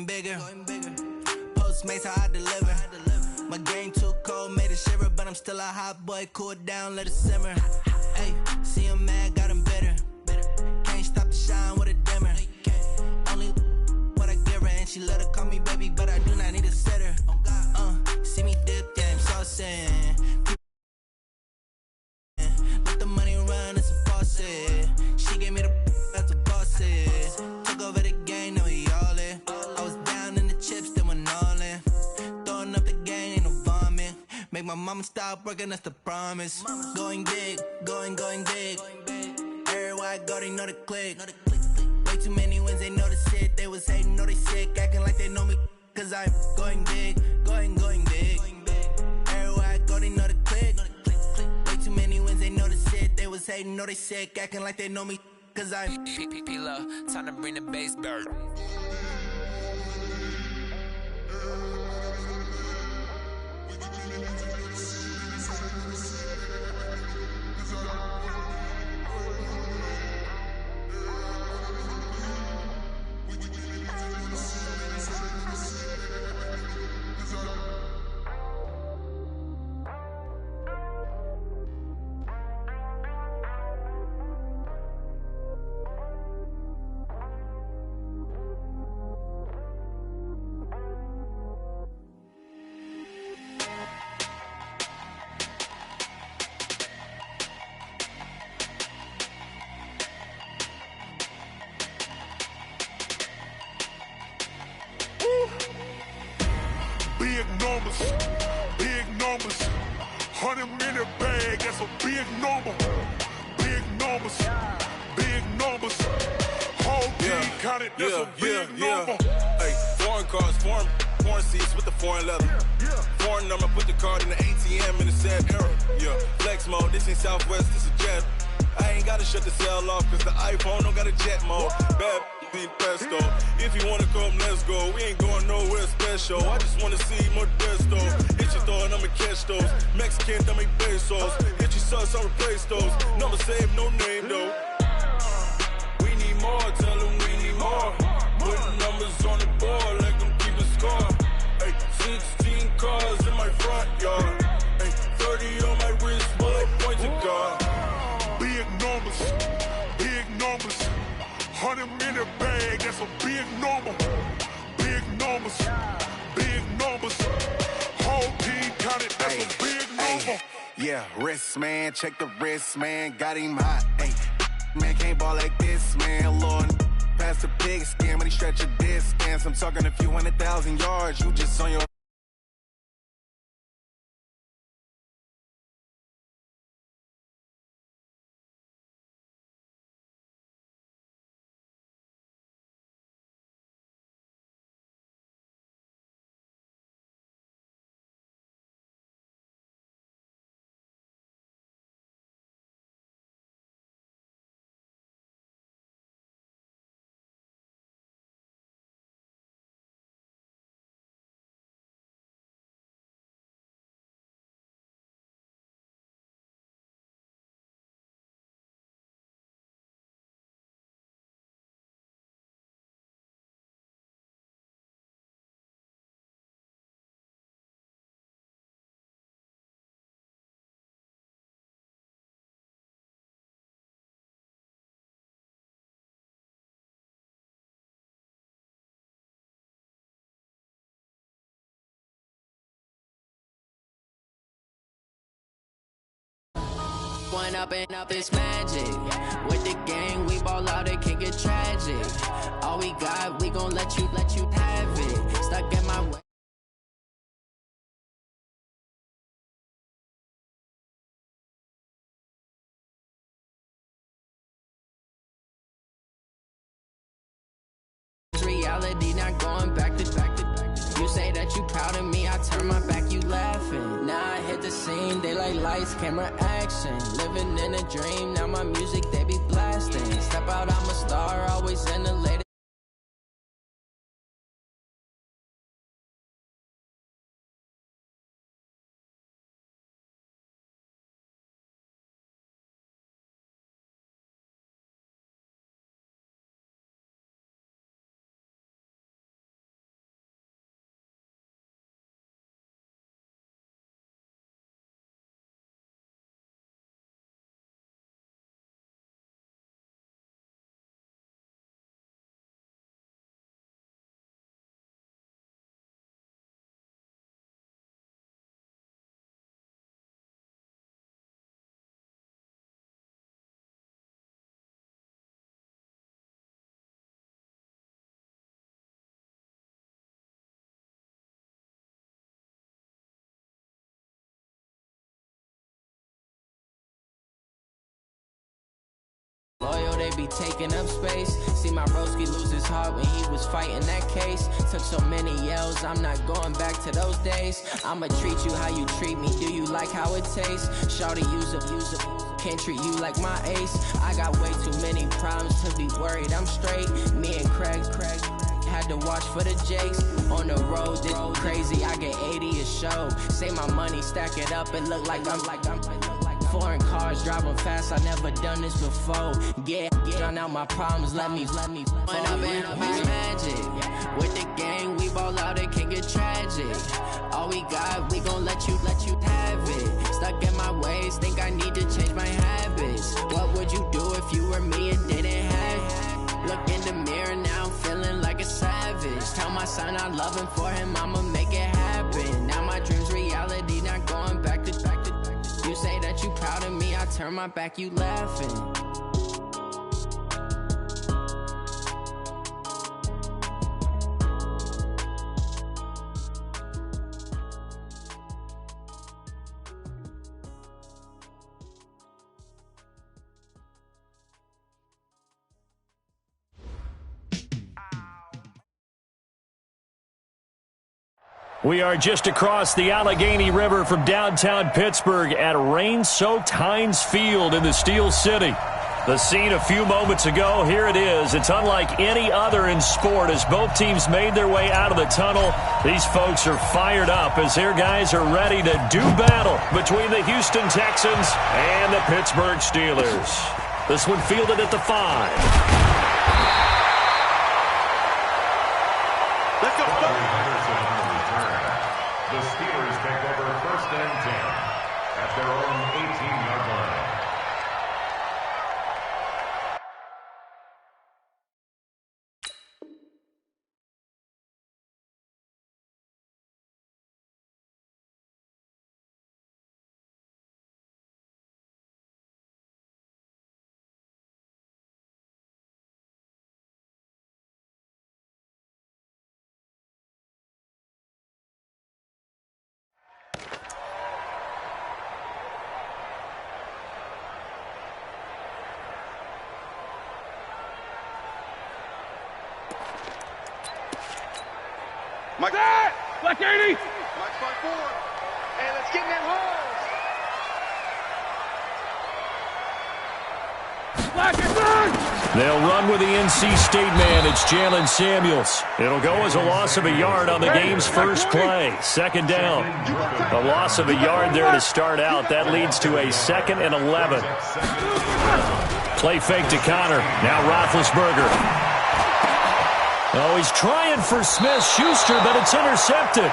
going bigger. Postmates how I deliver. My game too cold, made it shiver, but I'm still a hot boy. Cool it down, let it simmer. Hey, see him mad, got him bitter. Can't stop the shine with a dimmer. Only what I give her, and she let her call me baby, but I do not need a sitter. See me dip, yeah, I'm saucing. Let the money run, it's a faucet. She gave me the that's a boss is. Took over the game, now we all in. I was down in the chips, then went all in. Throwing up the game, ain't no vomit. Make my mama stop working, that's the promise. Going big, going big. Everywhere I go, they know the click. Way too many wins, they know the shit. They was hating, know they sick, acting like they know me. Cause I'm going big, going big. Everywhere I go, they know the click. Way too many wins, they know the shit. They was hating, know they sick, acting like they know me. Cause I'm P-P-P-Love, time to bring the bass bird. Big numbers, 100-minute bag, that's a big number. Big numbers, whole team counted, that's a big number. Hey, foreign cars, foreign seats with the foreign leather. Foreign number, put the card in the ATM in the sad era. Yeah, flex mode, this ain't Southwest, this a jet. I ain't gotta shut the cell off, cause the iPhone don't got a jet mode. Bad be pesto. If you wanna come, let's go. We ain't going nowhere special. I just wanna see Modesto. Hit your thought, I'ma catch those. Mexican, I'ma make pesos. Hit your sus, I'll replace those. Number save, no name though. We need more, tell them we need more. Putting numbers on the board like I'm keeping score. Hey, 16 cars in my front yard. Hey, 30 on my wrist, bullet point to God. Big numbers, 100-minute bag, that's a big number. Big numbers, whole team counted, that's a big number. Yeah, wrist man, check the wrist man, got him hot. Ay, man can't ball like this, man. Lord, past the pig skin, when he stretch a distance. I'm talking a few 100,000 yards, you just on your One up and up is magic. With the gang, we ball out, it can get tragic. All we got, we gon' let you have it. Stuck in my way. Reality, not going back to. You say that you proud of me, I turn my back, you laughing. Now I hit the scene, they like lights, camera, action. Living in a dream, now my music, they be blasting. Step out, I'm a star, always in the latest. be taking up space. See my broski lose his heart when he was fighting that case. Took so many yells, I'm not going back to those days. I'ma treat you how you treat me, do you like how it tastes? Shawty, use a, can't treat you like my ace. I got way too many problems to be worried, I'm straight. Me and Craig had to watch for the Jakes. On the road, this crazy, I get 80 a show. Say my money, stack it up, and look like I'm foreign cars, driving fast, I never done this before. Get drown out my problems, let me when I've been magic. With the gang, we ball out, it can get tragic. All we got, we gon' let you have it. Stuck in my ways, think I need to change my habits. What would you do if you were me and didn't have it? Look in the mirror now, I'm feeling like a savage. Tell my son I love him, for him I'ma make it happen. Now my dream's reality, not going back to. You say that you proud of me, I turn my back, you laughing. We are just across the Allegheny River from downtown Pittsburgh at rain-soaked Heinz Field in the Steel City. The scene a few moments ago, here it is. It's unlike any other in sport as both teams made their way out of the tunnel. These folks are fired up as their guys are ready to do battle between the Houston Texans and the Pittsburgh Steelers. This one fielded at the 5. Let's go. The Steelers take over 1st and 10 at their own 18-yard line. Mike, Black 80. Mike's by 4. And let's get in that hole. Black and They'll run with the NC State man. It's Jalen Samuels. It'll go as a loss of a yard on the game's first play. 2nd down. A loss of a yard there to start out. That leads to a 2nd and 11. Play fake to Connor. Now Roethlisberger. Oh, he's trying for Smith-Schuster, but it's intercepted.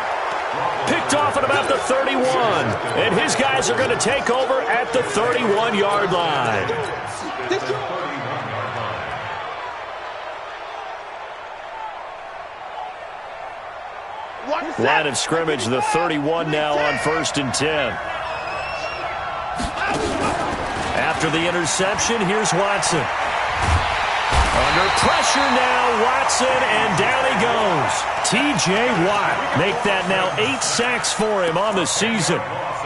Picked off at about the 31. And his guys are going to take over at the 31-yard line. Line of scrimmage, the 31 now on 1st and 10. After the interception, here's Watson. Under pressure now, Watson, and down he goes. T.J. Watt make that now 8 sacks for him on the season.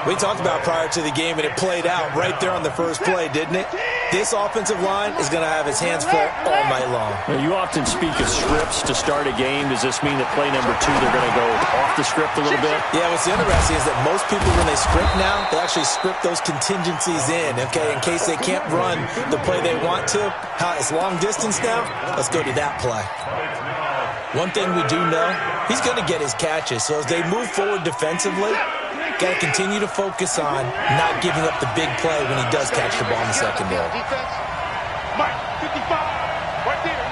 We talked about prior to the game, and it played out right there on the first play, didn't it? This offensive line is going to have his hands full all night long. Now, you often speak of scripts to start a game. Does this mean that play number 2, they're going to go off the script a little bit? Yeah, what's interesting is that most people, when they script now, they actually script those contingencies in, okay, in case they can't run the play they want to. It's long distance now. Let's go to that play. One thing we do know, he's going to get his catches. So as they move forward defensively, got to continue to focus on not giving up the big play when he does catch the ball in the secondary. Mike, 55, right there.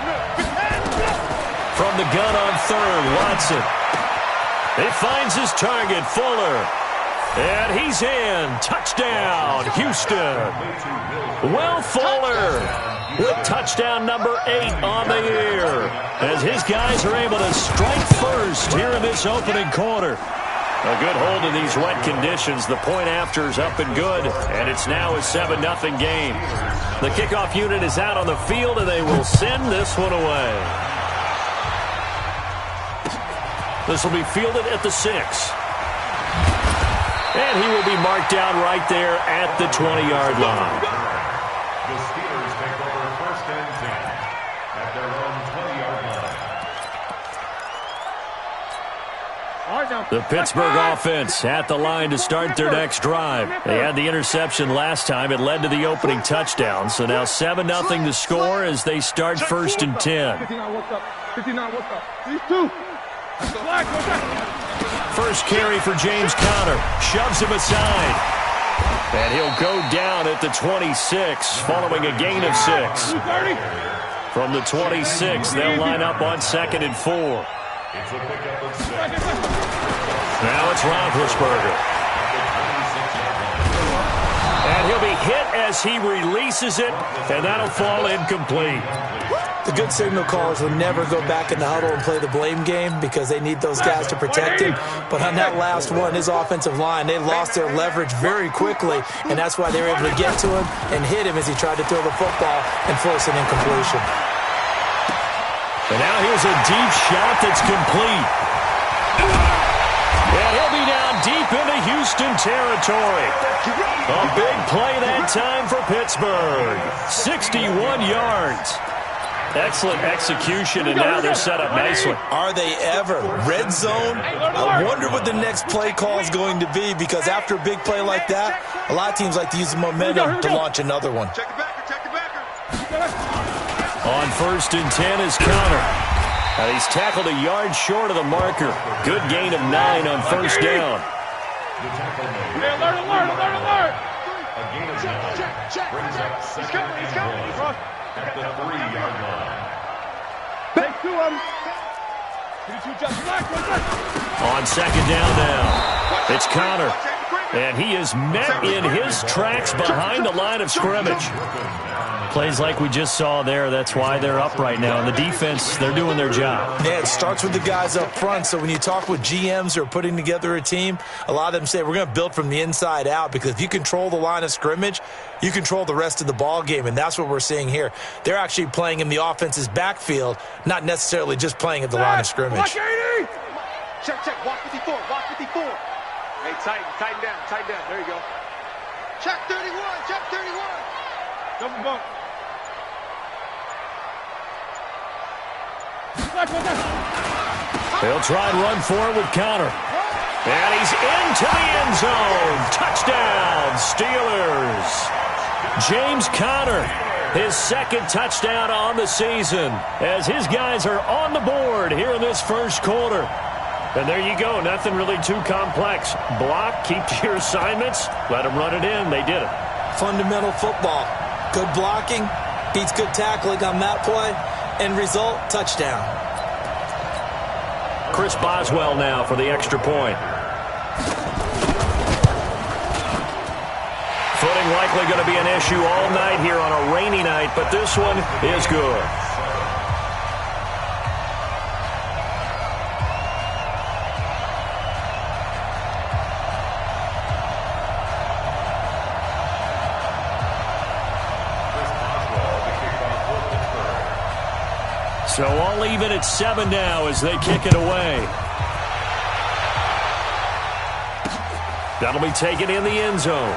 From the gun on 3rd, Watson. He finds his target, Fuller. And he's in. Touchdown, Houston. Will Fuller with touchdown number 8 on the year as his guys are able to strike first here in this opening quarter. A good hold in these wet conditions. The point after is up and good, and it's now a 7-0 game. The kickoff unit is out on the field, and they will send this one away. This will be fielded at the 6. And he will be marked down right there at the 20-yard line. The Steelers take over 1st and 10. The Pittsburgh offense at the line to start their next drive. They had the interception last time. It led to the opening touchdown. So now 7-0 to score as they start 1st and 10. 59, what's up? 59, what's up? These two. First carry for James Conner. Shoves him aside. And he'll go down at the 26, following a gain of 6. From the 26, they'll line up on 2nd and 4. Now it's Roethlisberger. And he'll be hit as he releases it, and that'll fall incomplete. The good signal callers will never go back in the huddle and play the blame game because they need those guys to protect him. But on that last one, his offensive line, they lost their leverage very quickly, and that's why they were able to get to him and hit him as he tried to throw the football and force an incompletion. And now here's a deep shot that's complete. And he'll be down deep into Houston territory. A big play that time for Pittsburgh. 61 yards. Excellent execution, and now they're set up nicely. Are they ever? Red zone? I wonder what the next play call is going to be, because after a big play like that, a lot of teams like to use the momentum to launch another one. Check it back, check it back. On 1st and 10 is Conner. He's tackled a yard short of the marker. Good gain of 9 on 1st down. Hey, alert. Check. He's coming. At the 3-yard line. Take 2 of them. On 2nd down now, it's Conner. And he is met in his tracks behind the line of scrimmage. Plays like we just saw there, that's why they're up right now. And the defense, they're doing their job. Yeah, it starts with the guys up front. So when you talk with GMs who are putting together a team, a lot of them say we're going to build from the inside out, because if you control the line of scrimmage, you control the rest of the ball game, and that's what we're seeing here. They're actually playing in the offense's backfield, not necessarily just playing at the line of scrimmage. Check. Walk 54. Hey, tighten down. There you go. Check 31. Double bump. They'll try and run forward with Conner. And he's into the end zone. Touchdown, Steelers. James Conner, his 2nd touchdown on the season, as his guys are on the board here in this 1st quarter. And there you go, nothing really too complex. Block, keep to your assignments, let them run it in. They did it. Fundamental football. Good blocking beats good tackling on that play. End result, touchdown. Chris Boswell now for the extra point. Footing likely going to be an issue all night here on a rainy night, but this one is good. So all even at 7 now as they kick it away. That'll be taken in the end zone.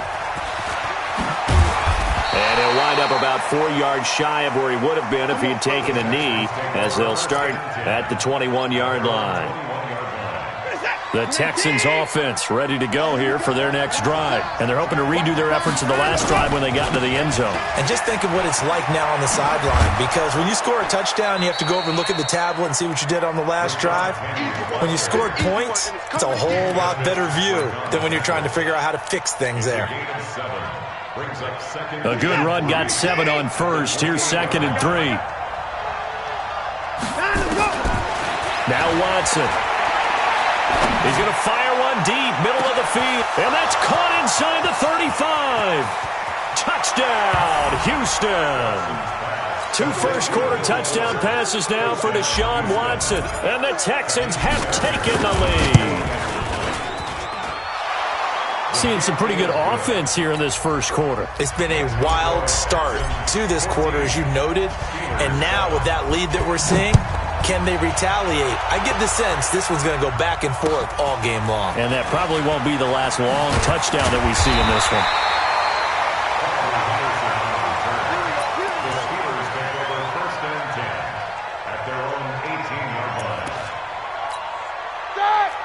And he'll wind up about 4 yards shy of where he would have been if he had taken a knee, as they'll start at the 21-yard line. The Texans offense ready to go here for their next drive. And they're hoping to redo their efforts in the last drive when they got into the end zone. And just think of what it's like now on the sideline, because when you score a touchdown, you have to go over and look at the tablet and see what you did on the last drive. When you scored points, it's a whole lot better view than when you're trying to figure out how to fix things there. A good run got 7 on 1st. Here's 2nd and 3. Now Watson. He's going to fire one deep, middle of the field. And that's caught inside the 35. Touchdown, Houston. 2 first-quarter touchdown passes now for Deshaun Watson. And the Texans have taken the lead. Seeing some pretty good offense here in this 1st quarter. It's been a wild start to this quarter, as you noted. And now with that lead that we're seeing, can they retaliate? I get the sense this one's going to go back and forth all game long. And that probably won't be the last long touchdown that we see in this one. The Steelers take over 1st and 10 at their own 18-yard line.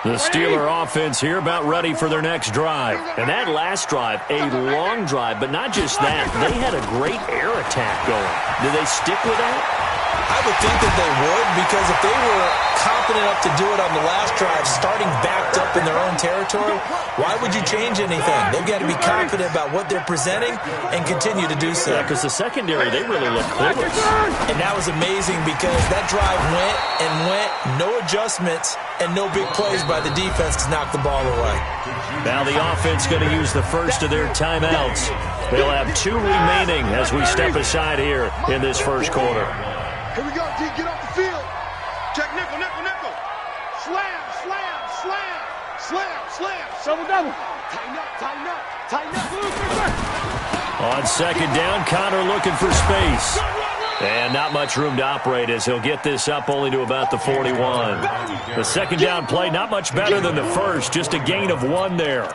The Steeler offense here about ready for their next drive. And that last drive, a long drive, but not just that. They had a great air attack going. Do they stick with that? I would think that they would, because if they were confident enough to do it on the last drive, starting backed up in their own territory, why would you change anything? They've got to be confident about what they're presenting and continue to do so. Yeah, because the secondary, they really look clueless. And that was amazing because that drive went and went, no adjustments, and no big plays by the defense to knock the ball away. Now the offense going to use the first of their timeouts. They'll have 2 remaining as we step aside here in this first quarter. Here we go, D. Get off the field. Check nickel, nickel, nickel. Slam, slam, slam, slam, slam. Double, double. Tighten up, tighten up, tighten up. On second down, Connor looking for space. And not much room to operate as he'll get this up only to about the 41. The second down play, not much better than the first, just a gain of 1 there.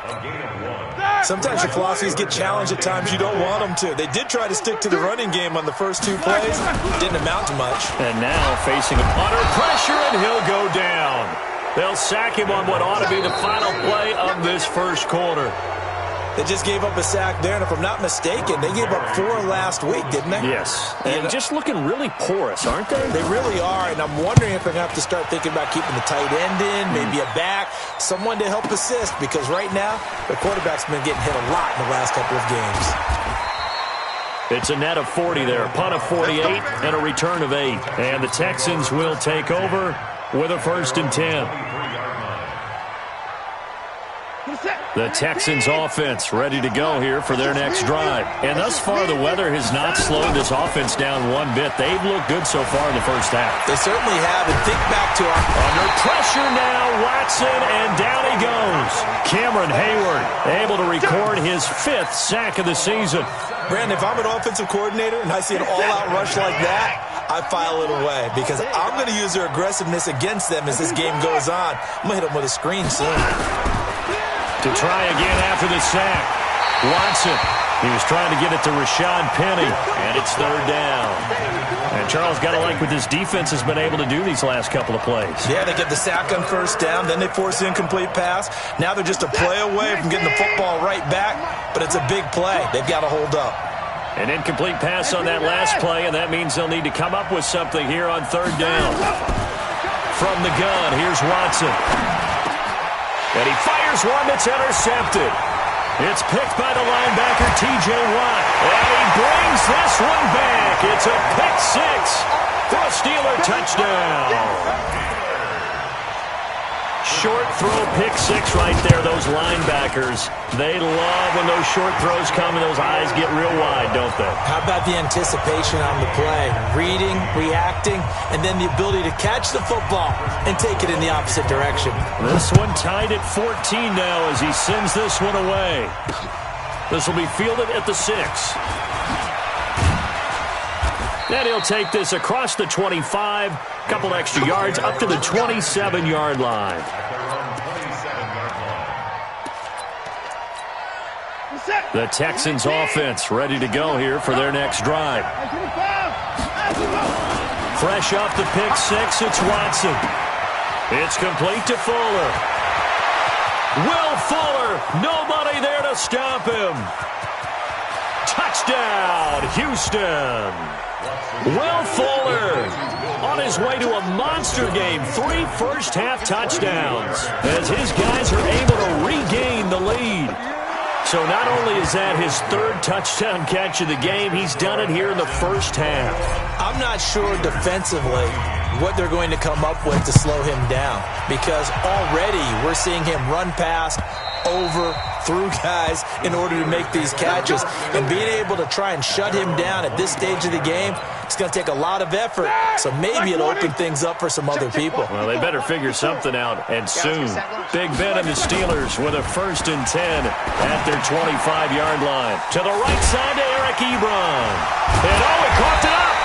Sometimes your philosophies get challenged at times you don't want them to. They did try to stick to the running game on the first 2 plays. Didn't amount to much. And now facing under pressure, and he'll go down. They'll sack him on what ought to be the final play of this first quarter. They just gave up a sack there, and if I'm not mistaken, they gave up 4 last week, didn't they? Yes. And just looking really porous, aren't they? They really are, and I'm wondering if they're going to have to start thinking about keeping the tight end in, maybe a back, someone to help assist, because right now, the quarterback's been getting hit a lot in the last couple of games. It's a net of 40 there, punt of 48, and a return of 8. And the Texans will take over with a 1st and 10. The Texans offense ready to go here for their next drive. And thus far, the weather has not slowed this offense down one bit. They've looked good so far in the first half. They certainly have. And think back to our... Under pressure now, Watson, and down he goes. Cameron Hayward able to record his 5th sack of the season. Brandon, if I'm an offensive coordinator and I see an all-out rush like that, I file it away because I'm going to use their aggressiveness against them as this game goes on. I'm going to hit them with a screen soon. To try again after the sack. Watson, he was trying to get it to Rashad Penny, and it's 3rd down. And Charles, got to like what this defense has been able to do these last couple of plays. Yeah, they get the sack on 1st down, then they force the incomplete pass. Now they're just a play away from getting the football right back, but it's a big play. They've got to hold up. An incomplete pass on that last play, and that means they'll need to come up with something here on 3rd down. From the gun, here's Watson. And he fires one that's intercepted. It's picked by the linebacker, T.J. Watt. And he brings this one back. It's a pick 6 for a Steeler touchdown. Short throw, pick 6 right there. Those linebackers, they love when those short throws come and those eyes get real wide, don't they? How about the anticipation on the play? Reading, reacting, and then the ability to catch the football and take it in the opposite direction. This one tied at 14 now as he sends this one away. This will be fielded at the 6. Then he'll take this across the 25, couple extra yards up to the 27-yard line. The Texans offense ready to go here for their next drive. Fresh off the pick 6, it's Watson. It's complete to Fuller. Will Fuller, nobody there to stop him. Touchdown, Houston. Will Fuller on his way to a monster game. 3 first-half touchdowns as his guys are able to regain the lead. So not only is that his 3rd touchdown catch of the game, he's done it here in the first half. I'm not sure defensively what they're going to come up with to slow him down because already we're seeing him run past, over, through guys in order to make these catches. And being able to try and shut him down at this stage of the game, it's going to take a lot of effort. So maybe it'll open things up for some other people. Well, they better figure something out, and soon. Big Ben and the Steelers with a 1st and 10 at their 25-yard line. To the right side to Eric Ebron. And he caught it up.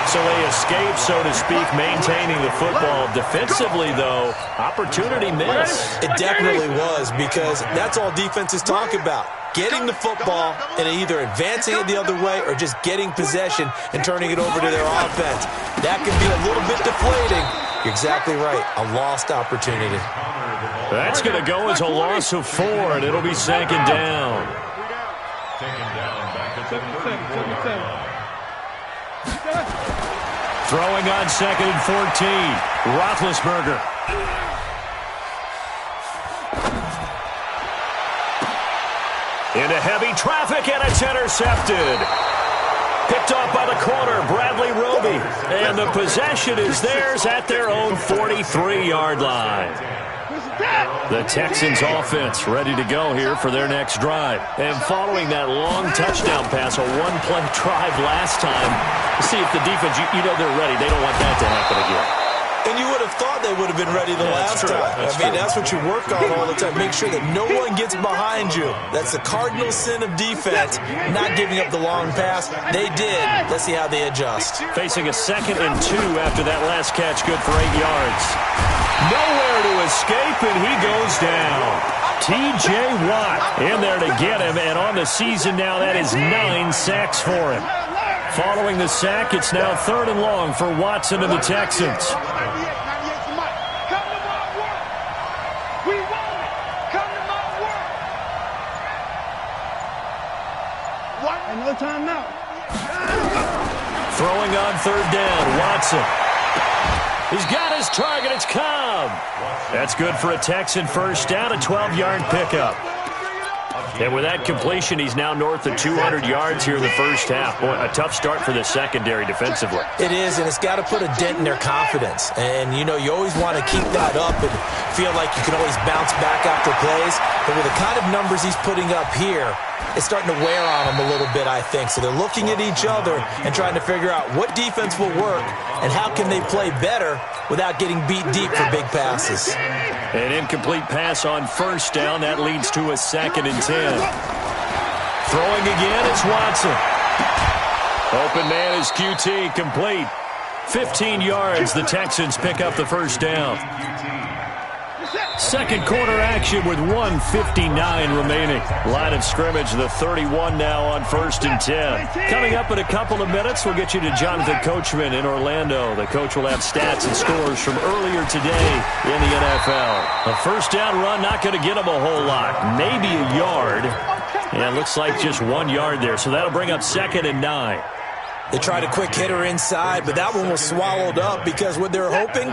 So they escape, so to speak, maintaining the football. Defensively, though, opportunity miss. It definitely was because that's all defenses talk about. Getting the football and either advancing it the other way or just getting possession and turning it over to their offense. That can be a little bit deflating, You're exactly right. A lost opportunity. That's going to go as a loss of 4, and it'll be second down. Throwing on second and 14. Roethlisberger. Into heavy traffic, and it's intercepted. Picked off by the corner, Bradley Roby. And the possession is theirs at their own 43-yard line. The Texans offense ready to go here for their next drive. And following that long touchdown pass, a one-play drive last time, see if the defense, you know they're ready. They don't want that to happen again. And you would have thought they would have been ready the last time. That's what you work on all the time. Make sure that no one gets behind you. That's the cardinal sin of defense, not giving up the long pass. They did. Let's see how they adjust. Facing a 2nd and 2 after that last catch, good for 8 yards. Nowhere to escape, and he goes down. T.J. Watt in there to get him, and on the season now, that is 9 sacks for him. Following the sack, it's now 3rd and long for Watson and the Texans. Another time now. Throwing on 3rd down, Watson. He's got his target. It's Cobb. That's good for a Texan first down, a 12-yard pickup. And with that completion, he's now north of 200 yards here in the first half. Boy, a tough start for the secondary defensively. It is, and it's got to put a dent in their confidence. And, you know, you always want to keep that up and feel like you can always bounce back after plays. But with the kind of numbers he's putting up here, it's starting to wear on them a little bit, I think. So they're looking at each other and trying to figure out what defense will work and how can they play better without getting beat deep for big passes. An incomplete pass on first down. That leads to a 2nd and 10. Throwing again, it's Watson. Open man is QT, complete. 15 yards, the Texans pick up the first down. Second quarter action with 1:59 remaining. Line of scrimmage, the 31 now on 1st and 10. Coming up in a couple of minutes, we'll get you to Jonathan Coachman in Orlando. The coach will have stats and scores from earlier today in the NFL. A first down run, not going to get him a whole lot. Maybe a yard. And it looks like just 1 yard there. So that'll bring up 2nd and 9. They tried a quick hitter inside, but that one was swallowed up because what they're hoping,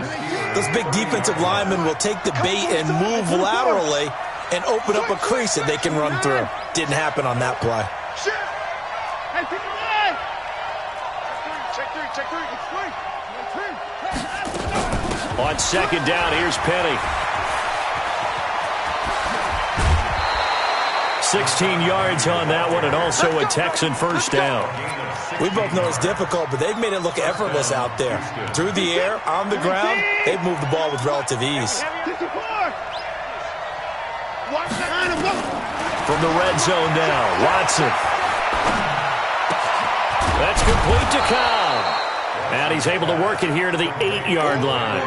those big defensive linemen will take the bait and move laterally and open up a crease that they can run through. Didn't happen on that play. On 2nd down, here's Penny. 16 yards on that one, and also a Texan first down. We both know it's difficult, but they've made it look effortless out there. Through the air, on the ground, they've moved the ball with relative ease. From the red zone now, Watson. That's complete to Cobb. And he's able to work it here to the 8-yard line.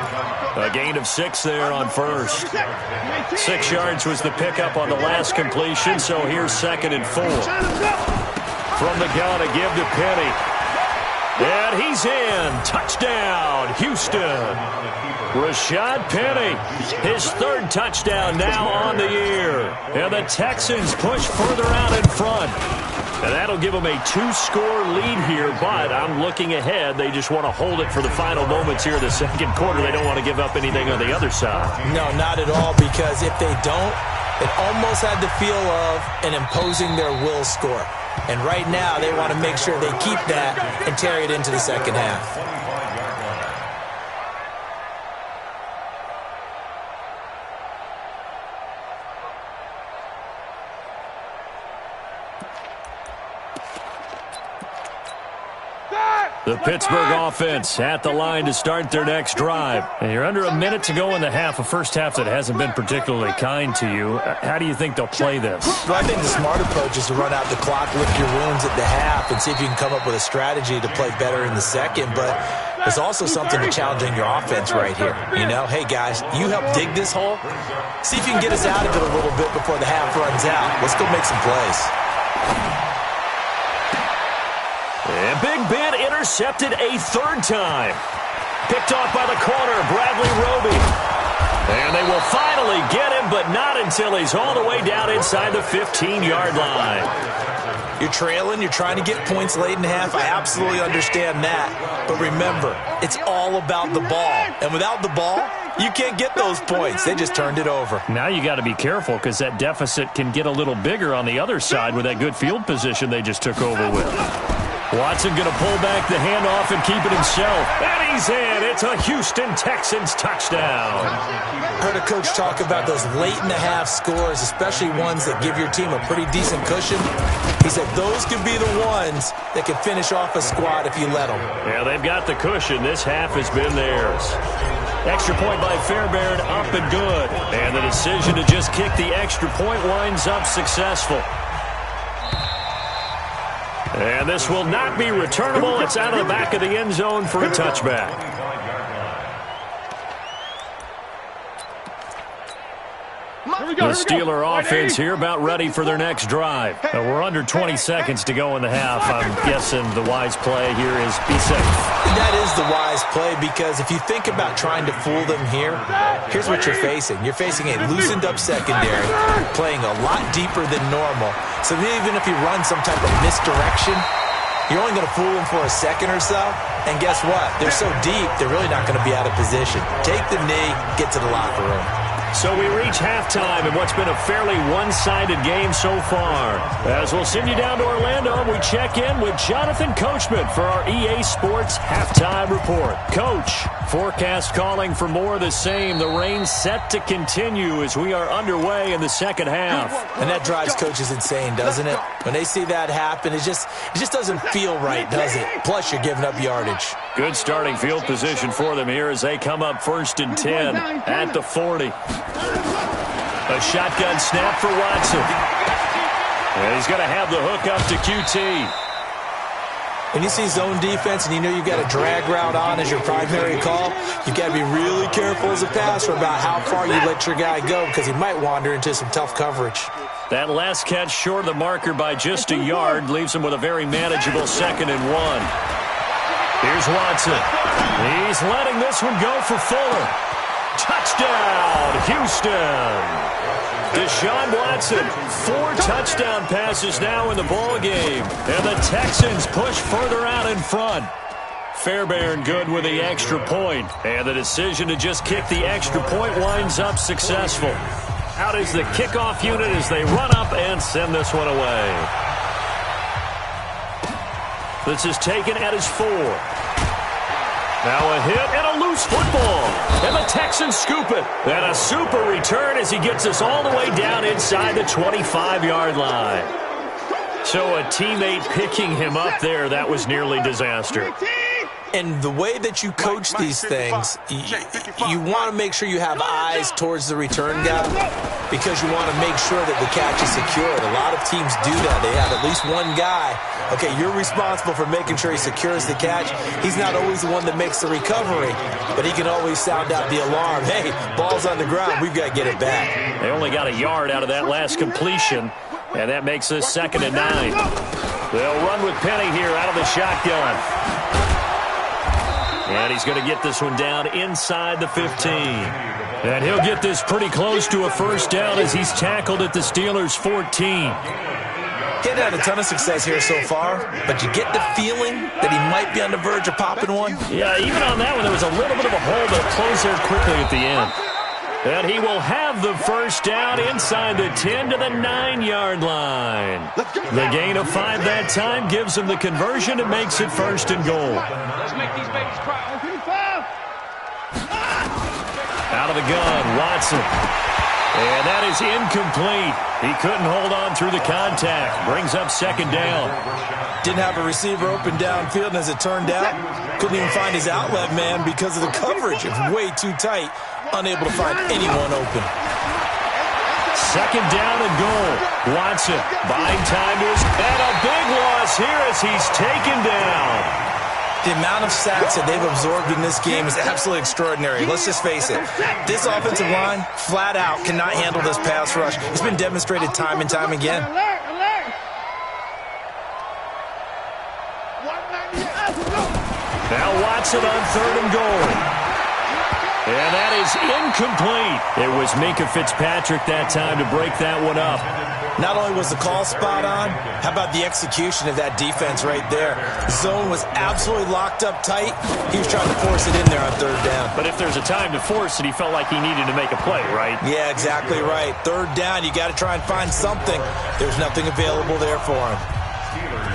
A gain of 6 there on first. 6 yards was the pickup on the last completion, so here's 2nd and 4. From the gun, a give to Penny. And he's in. Touchdown, Houston. Rashad Penny, his 3rd touchdown now on the year. And the Texans push further out in front. And that'll give them a 2-score lead here, but I'm looking ahead. They just want to hold it for the final moments here in the second quarter. They don't want to give up anything on the other side. No, not at all, because if they don't, it almost had the feel of an imposing their will score. And right now, they want to make sure they keep that and carry it into the second half. The Pittsburgh offense at the line to start their next drive. And you're under a minute to go in the half, a first half that hasn't been particularly kind to you. How do you think they'll play this? Well, I think the smart approach is to run out the clock, lick your wounds at the half, and see if you can come up with a strategy to play better in the second. But there's also something to challenging your offense right here. You know, hey, guys, you help dig this hole. See if you can get us out of it a little bit before the half runs out. Let's go make some plays. And Big Ben intercepted a 3rd time. Picked off by the corner, Bradley Roby. And they will finally get him, but not until he's all the way down inside the 15-yard line. You're trailing, you're trying to get points late in half. I absolutely understand that. But remember, it's all about the ball. And without the ball, you can't get those points. They just turned it over. Now you got to be careful because that deficit can get a little bigger on the other side with that good field position they just took over with. Watson going to pull back the handoff and keep it himself. And he's in. It's a Houston Texans touchdown. Heard a coach talk about those late-in-the-half scores, especially ones that give your team a pretty decent cushion. He said those could be the ones that can finish off a squad if you let them. Yeah, they've got the cushion. This half has been theirs. Extra point by Fairbairn, up and good. And the decision to just kick the extra point winds up successful. And this will not be returnable. It's out of the back of the end zone for a touchback. The Steeler offense here about ready for their next drive. We're under 20 seconds to go in the half. I'm guessing the wise play here is be safe. That is the wise play because if you think about trying to fool them here, here's what you're facing. You're facing a loosened up secondary, playing a lot deeper than normal. So even if you run some type of misdirection, you're only going to fool them for a second or so. And guess what? They're so deep, they're really not going to be out of position. Take the knee, get to the locker room. So we reach halftime in what's been a fairly one-sided game so far. As we'll send you down to Orlando, we check in with Jonathan Coachman for our EA Sports Halftime Report. Coach, forecast calling for more of the same. The rain set to continue as we are underway in the second half. And that drives coaches insane, doesn't it? When they see that happen, it just doesn't feel right, does it? Plus, you're giving up yardage. Good starting field position for them here as they come up 1st and 10 at the 40. A shotgun snap for Watson. And he's going to have the hook up to QT. When you see zone defense and you know you've got a drag route on as your primary call, you've got to be really careful as a passer about how far you let your guy go because he might wander into some tough coverage. That last catch short of the marker by just a yard leaves him with a very manageable 2nd and 1. Here's Watson. He's letting this one go for Fuller. Touchdown, Houston. Deshaun Watson, 4 touchdown passes now in the ball game. And the Texans push further out in front. Fairbairn good with the extra point. And the decision to just kick the extra point winds up successful. Out is the kickoff unit as they run up and send this one away. This is taken at his 4. Now a hit and a loose football. And the Texans scoop it. And a super return as he gets us all the way down inside the 25-yard line. So a teammate picking him up there, that was nearly disaster. And the way that you coach these things, you want to make sure you have eyes towards the return guy because you want to make sure that the catch is secured. A lot of teams do that. They have at least one guy. Okay, you're responsible for making sure he secures the catch. He's not always the one that makes the recovery, but he can always sound out the alarm. Hey, ball's on the ground. We've got to get it back. They only got a yard out of that last completion, and that makes us 2nd and 9. They'll run with Penny here out of the shotgun. And he's going to get this one down inside the 15. And he'll get this pretty close to a first down as he's tackled at the Steelers' 14. He hadn't had a ton of success here so far, but you get the feeling that he might be on the verge of popping one. Yeah, even on that one, there was a little bit of a hole, but it closed there quickly at the end. And he will have the first down inside the 10 to the 9-yard line. The gain of 5 that time gives him the conversion and makes it 1st and goal. Let's make these babies cry. Out of the gun, Watson. And that is incomplete. He couldn't hold on through the contact. Brings up 2nd down. Didn't have a receiver open downfield, and as it turned out, couldn't even find his outlet man because of the coverage. It was way too tight. Unable to find anyone open. 2nd down and goal. Watson buying time to his... And a big loss here as he's taken down. The amount of sacks that they've absorbed in this game is absolutely extraordinary. Let's just face it. This offensive line, flat out, cannot handle this pass rush. It's been demonstrated time and time again. Now Watson on 3rd and goal. And that is incomplete. It was Minkah Fitzpatrick that time to break that one up. Not only was the call spot on, how about the execution of that defense right there? Zone was absolutely locked up tight. He was trying to force it in there on 3rd down. But if there's a time to force it, he felt like he needed to make a play, right? Yeah, exactly right. 3rd down, you got to try and find something. There's nothing available there for him.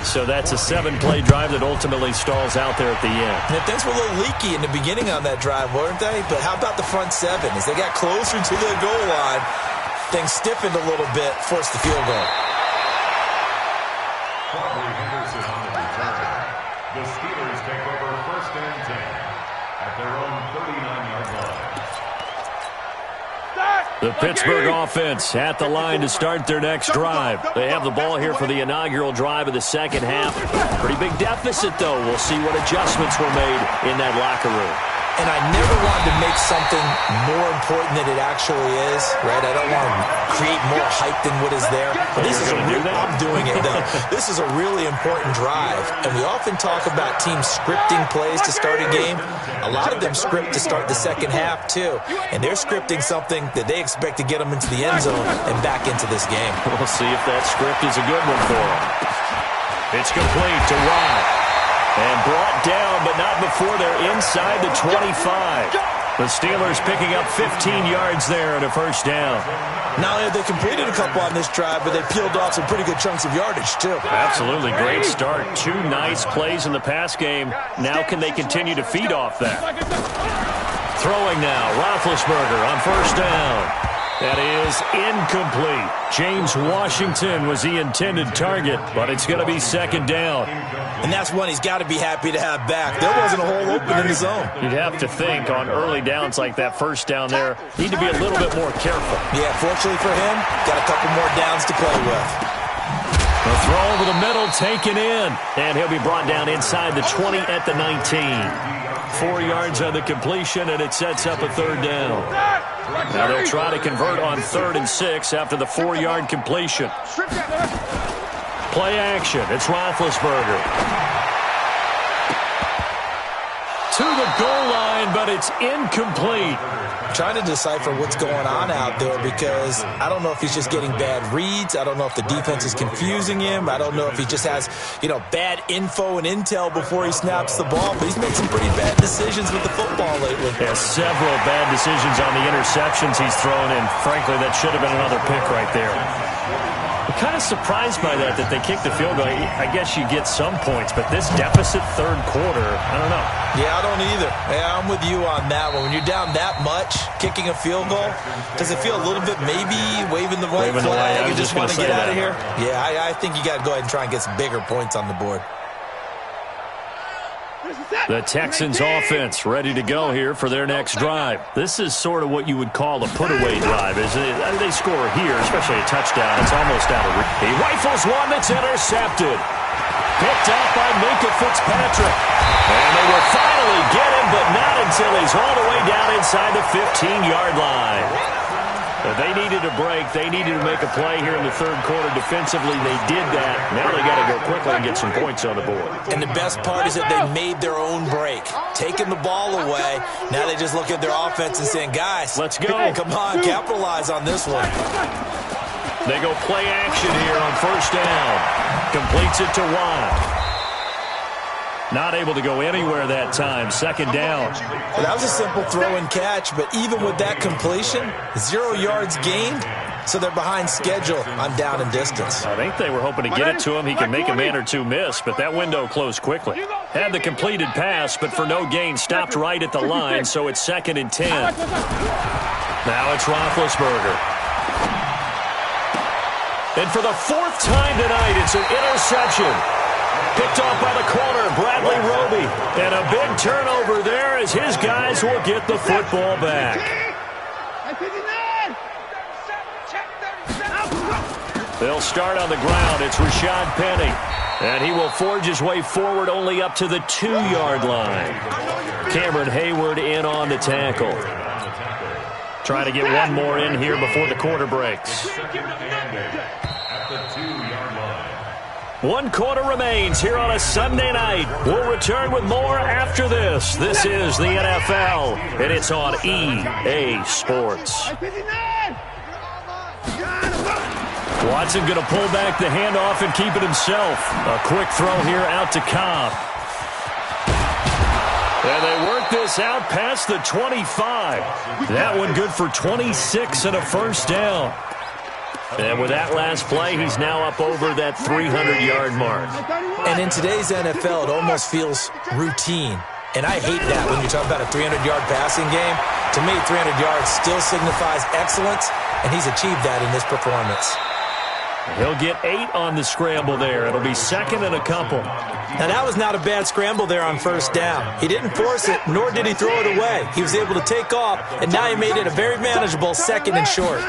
So that's a 7-play drive that ultimately stalls out there at the end. And things were a little leaky in the beginning on that drive, weren't they? But how about the front 7? As they got closer to the goal line, things stiffened a little bit, forced the field goal. The Steelers take over 1st and 10 at their own 39-yard line. The Pittsburgh offense at the line to start their next drive. They have the ball here for the inaugural drive of the second half. Pretty big deficit, though. We'll see what adjustments were made in that locker room. And I never wanted to make something more important than it actually is, right? I don't want to create more hype than what is there. But this is I'm doing it, though. This is a really important drive. And we often talk about teams scripting plays to start a game. A lot of them script to start the second half, too. And they're scripting something that they expect to get them into the end zone and back into this game. We'll see if that script is a good one for them. It's complete to Watt. And brought down, but not before they're inside the 25. The Steelers picking up 15 yards there and a 1st down. Not only have they completed a couple on this drive, but they peeled off some pretty good chunks of yardage, too. Absolutely. Great start. 2 nice plays in the pass game. Now can they continue to feed off that? Throwing now. Roethlisberger on 1st down. That is incomplete. James Washington was the intended target, but it's going to be 2nd down. And that's one he's got to be happy to have back. There wasn't a hole open in the zone. You'd have to think on early downs like that 1st down there, need to be a little bit more careful. Yeah, fortunately for him, got a couple more downs to play with. The throw over the middle, taken in. And he'll be brought down inside the 20 at the 19. 4 yards on the completion, and it sets up a 3rd down. Now they'll try to convert on 3rd and 6 after the 4-yard completion. Play action. It's Roethlisberger. To the goal line, but it's incomplete. Trying to decipher what's going on out there because I don't know if he's just getting bad reads. I don't know if the defense is confusing him. I don't know if he just has, bad info and intel before he snaps the ball. But he's made some pretty bad decisions with the football lately. Yeah, several bad decisions on the interceptions he's thrown, and frankly, that should have been another pick right there. I'm kind of surprised by that they kicked the field goal. I guess you get some points, but this deficit 3rd quarter, I don't know. Yeah, I don't either. Yeah, I'm with you on that one. When you're down that much, kicking a field goal, does it feel a little bit maybe waving the white flag and just want to get out of here? Yeah, I think you got to go ahead and try and get some bigger points on the board. The Texans offense ready to go here for their next drive. This is sort of what you would call a put-away drive, isn't it? They score here, especially a touchdown. It's almost out of reach. He rifles one that's intercepted. Picked up by Minkah Fitzpatrick. And they will finally get him, but not until he's all the way down inside the 15-yard line. They needed a break. They needed to make a play here in the 3rd quarter. Defensively, they did that. Now they got to go quickly and get some points on the board. And the best part is that they made their own break. Taking the ball away. Now they just look at their offense and saying, guys, let's go. Come on, capitalize on this one. They go play action here on 1st down. Completes it to Watt. Not able to go anywhere that time. 2nd down. Well, that was a simple throw and catch, but even with that completion, 0 yards gained, so they're behind schedule on down and distance. I think they were hoping to get it to him. He can make a man or two miss, but that window closed quickly. Had the completed pass, but for no gain, stopped right at the line, so it's 2nd and 10. Now it's Roethlisberger. And for the 4th time tonight, it's an interception. Picked off by the corner, Bradley Roby. And a big turnover there as his guys will get the football back. They'll start on the ground. It's Rashad Penny. And he will forge his way forward only up to the 2-yard line. Cameron Hayward in on the tackle. Trying to get one more in here before the quarter breaks. 1 quarter remains here on a Sunday night. We'll return with more after this. This is the NFL, and it's on EA Sports. Watson going to pull back the handoff and keep it himself. A quick throw here out to Cobb. And they work this out past the 25. That one good for 26 and a first down. And with that last play, he's now up over that 300-yard mark. And in today's NFL, it almost feels routine. And I hate that when you talk about a 300-yard passing game. To me, 300 yards still signifies excellence, and he's achieved that in this performance. He'll get 8 on the scramble there. It'll be second and a couple. Now, that was not a bad scramble there on first down. He didn't force it, nor did he throw it away. He was able to take off, and now he made it a very manageable second and short.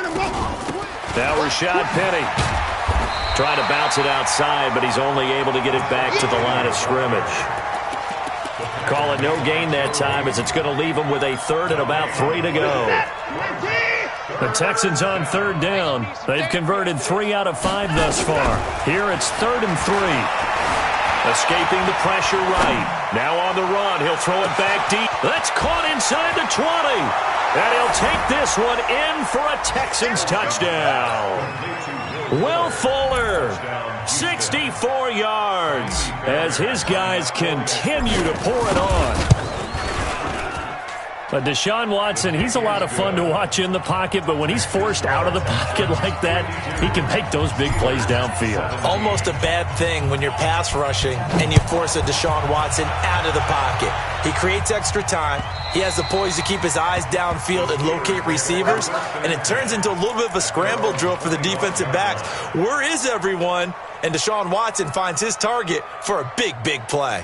Now Rashad Penny trying to bounce it outside, but he's only able to get it back to the line of scrimmage. Call it no gain that time, as it's going to leave him with a third and about 3 to go. The Texans on third down. They've converted 3 out of 5 thus far. Here it's 3rd and 3. Escaping the pressure right. Now on the run. He'll throw it back deep. That's caught inside the 20. And he'll take this one in for a Texans touchdown. Will Fuller, 64 yards, as his guys continue to pour it on. But Deshaun Watson, he's a lot of fun to watch in the pocket, but when he's forced out of the pocket like that, he can make those big plays downfield. Almost a bad thing when you're pass rushing and you force a Deshaun Watson out of the pocket. He creates extra time. He has the poise to keep his eyes downfield and locate receivers, and it turns into a little bit of a scramble drill for the defensive backs. Where is everyone? And Deshaun Watson finds his target for a big, big play.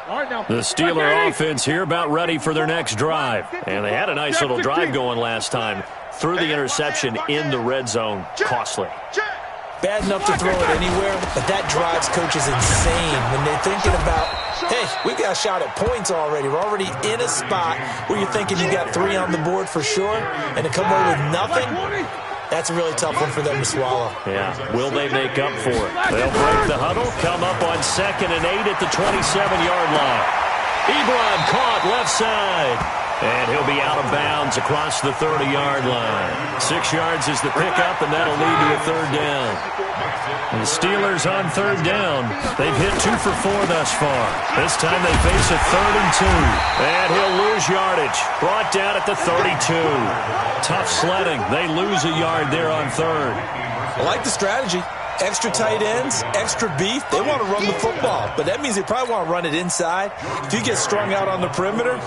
The Steeler offense here about ready for their next drive. And they had a nice little drive going last time. Threw the interception in the red zone. Costly. Bad enough to throw it anywhere, but that drives coaches insane when they're thinking about, hey, we got a shot at points already. We're already in a spot where you're thinking you got 3 on the board for sure, and to come away with nothing, that's a really tough one for them to swallow. Yeah. Will they make up for it? They'll break the huddle, come up on 2nd and 8 at the 27-yard line. Ebron caught left side. And he'll be out of bounds across the 30-yard line. 6 yards is the pickup, and that'll lead to a 3rd down. And the Steelers on 3rd down. They've hit 2 for 4 thus far. This time they face a 3rd and 2. And he'll lose yardage. Brought down at the 32. Tough sledding. They lose a yard there on 3rd. I like the strategy. Extra tight ends, extra beef. They want to run the football, but that means they probably want to run it inside. If you get strung out on the perimeter,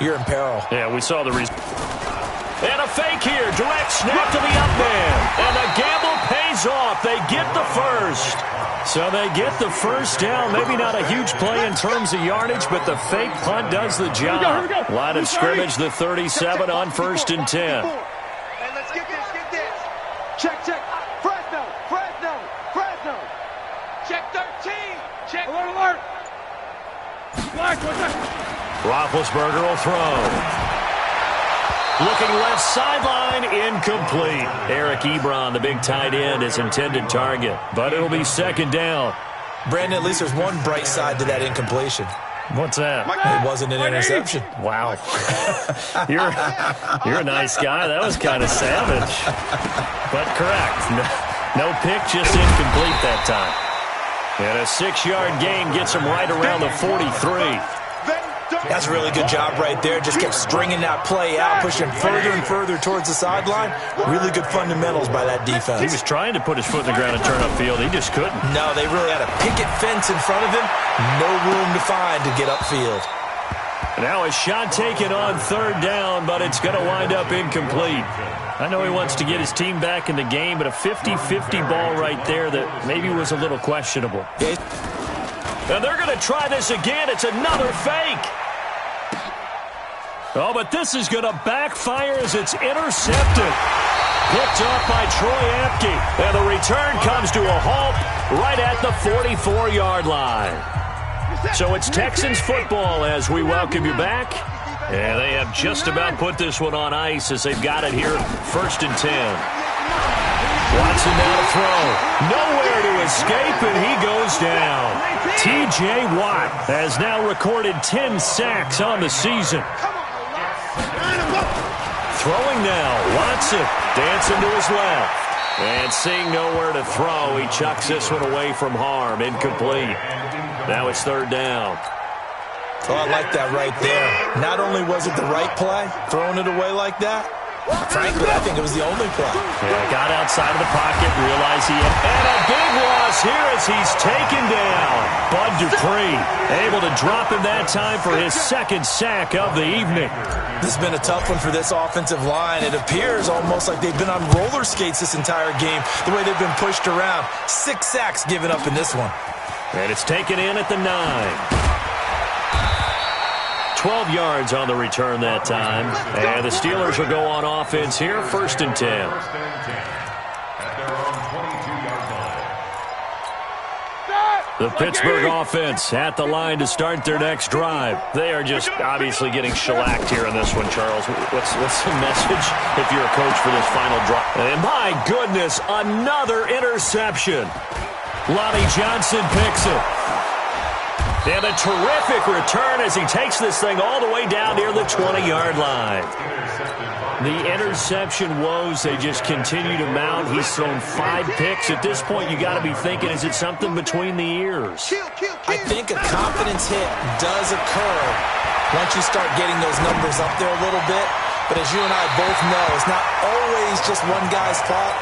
you're in peril. Yeah, we saw the reason. And a fake here. Direct snap to the up man. And the gamble pays off. They get the first. So they get the first down. Maybe not a huge play in terms of yardage, but the fake punt does the job. Line of scrimmage, the 37 on 1st and 10. And let's get this, get this. Check. Fresno. Check 13. Check. Alert. Roethlisberger will throw. Looking left sideline, incomplete. Eric Ebron, the big tight end, his intended target. But it'll be 2nd down. Brandon, at least there's one bright side to that incompletion. What's that? It wasn't an interception. Wow. You're a nice guy. That was kind of savage. But correct. No pick, just incomplete that time. And a 6-yard gain gets him right around the 43. That's a really good job right there. Just kept stringing that play out, pushing further and further towards the sideline. Really good fundamentals by that defense. He was trying to put his foot in the ground and turn upfield. He just couldn't. No, they really had a picket fence in front of him. No room to find to get upfield. Now a shot taken on 3rd down, but it's going to wind up incomplete. I know he wants to get his team back in the game, but a 50-50 ball right there that maybe was a little questionable. And they're going to try this again. It's another fake. Oh, but this is going to backfire as it's intercepted. Picked off by Troy Apke. And the return comes to a halt right at the 44-yard line. So it's Texans football as we welcome you back. And they have just about put this one on ice as they've got it here, 1st and 10. Watson Watson now to throw. Nowhere to escape, and he goes down. T.J. Watt has now recorded 10 sacks on the season. Throwing now, Watson dancing to his left. And seeing nowhere to throw, he chucks this one away from harm. Incomplete. Now it's third down. Oh, I like that right there. Not only was it the right play, throwing it away like that, frankly, I think it was the only play. Yeah, got outside of the pocket, realized he had... And a big loss here as he's taken down. Bud Dupree able to drop him that time for his second sack of the evening. This has been a tough one for this offensive line. It appears almost like they've been on roller skates this entire game, the way they've been pushed around. 6 sacks given up in this one. And it's taken in at the 9. 12 yards on the return that time. And the Steelers will go on offense here, 1st and 10. First and 10 at their own 22-yard line. The Pittsburgh offense at the line to start their next drive. They are just obviously getting shellacked here in this one, Charles. What's the message if you're a coach for this final drive? And my goodness, another interception. Lonnie Johnson picks it. And a terrific return as he takes this thing all the way down near the 20-yard line. The interception woes, they just continue to mount. He's thrown 5 picks. At this point, you got to be thinking, is it something between the ears? I think a confidence hit does occur once you start getting those numbers up there a little bit. But as you and I both know, it's not always just one guy's fault.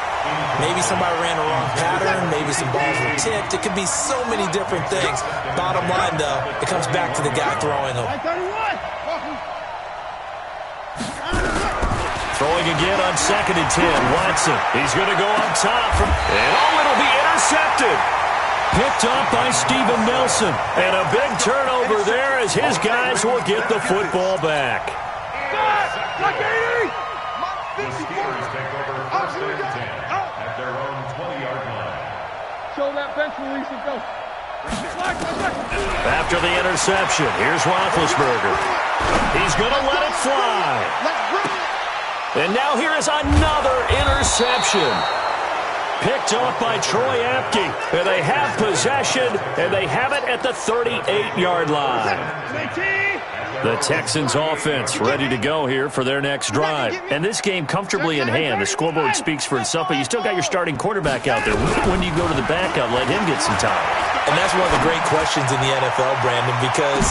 Maybe somebody ran a wrong pattern. Maybe some balls were tipped. It could be so many different things. Bottom line, though, it comes back to the guy throwing them. Throwing again on 2nd and 10. Watson, he's going to go up top. And it'll be intercepted. Picked up by Steven Nelson. And a big turnover there as his guys will get the football back. The Steelers take over 1st and 10 at their own 20-yard line. Show that bench release and go. After the interception, here's Roethlisberger. He's going to let it fly. And now here is another interception. Picked off by Troy Apke. And they have possession, and they have it at the 38-yard line. The Texans offense ready to go here for their next drive. And this game comfortably in hand. The scoreboard speaks for itself, but you still got your starting quarterback out there. When do you go to the backup, let him get some time? And that's one of the great questions in the NFL, Brandon, because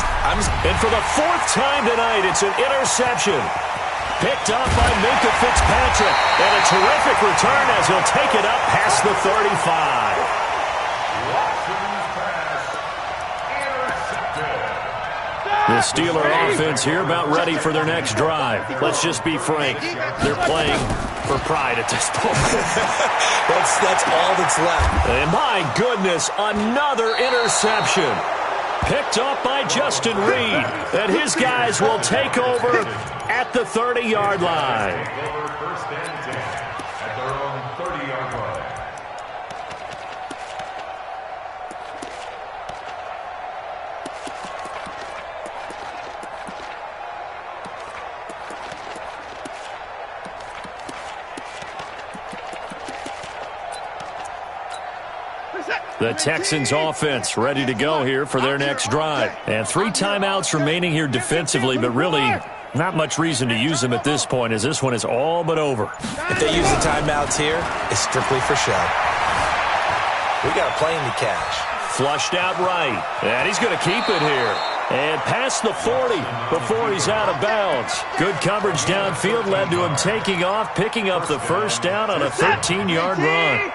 And for the 4th time tonight, it's an interception. Picked up by Minka Fitzpatrick. And a terrific return as he'll take it up past the 35. The Steeler offense here about ready for their next drive. Let's just be frank. They're playing for pride at this point. that's all that's left. And my goodness, another interception. Picked up by Justin Reed. And his guys will take over at the 30-yard line. First and 10 at their own 30-yard line. The Texans offense ready to go here for their next drive. And 3 timeouts remaining here defensively, but really not much reason to use them at this point as this one is all but over. If they use the timeouts here, it's strictly for show. We got a plane to catch. Flushed out right. And he's going to keep it here. And past the 40 before he's out of bounds. Good coverage downfield led to him taking off, picking up the first down on a 13-yard run.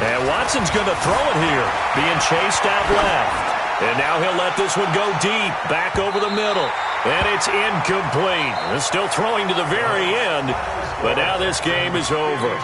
And Watson's going to throw it here, being chased out left. And now he'll let this one go deep, back over the middle. And it's incomplete. He's still throwing to the very end, but now this game is over.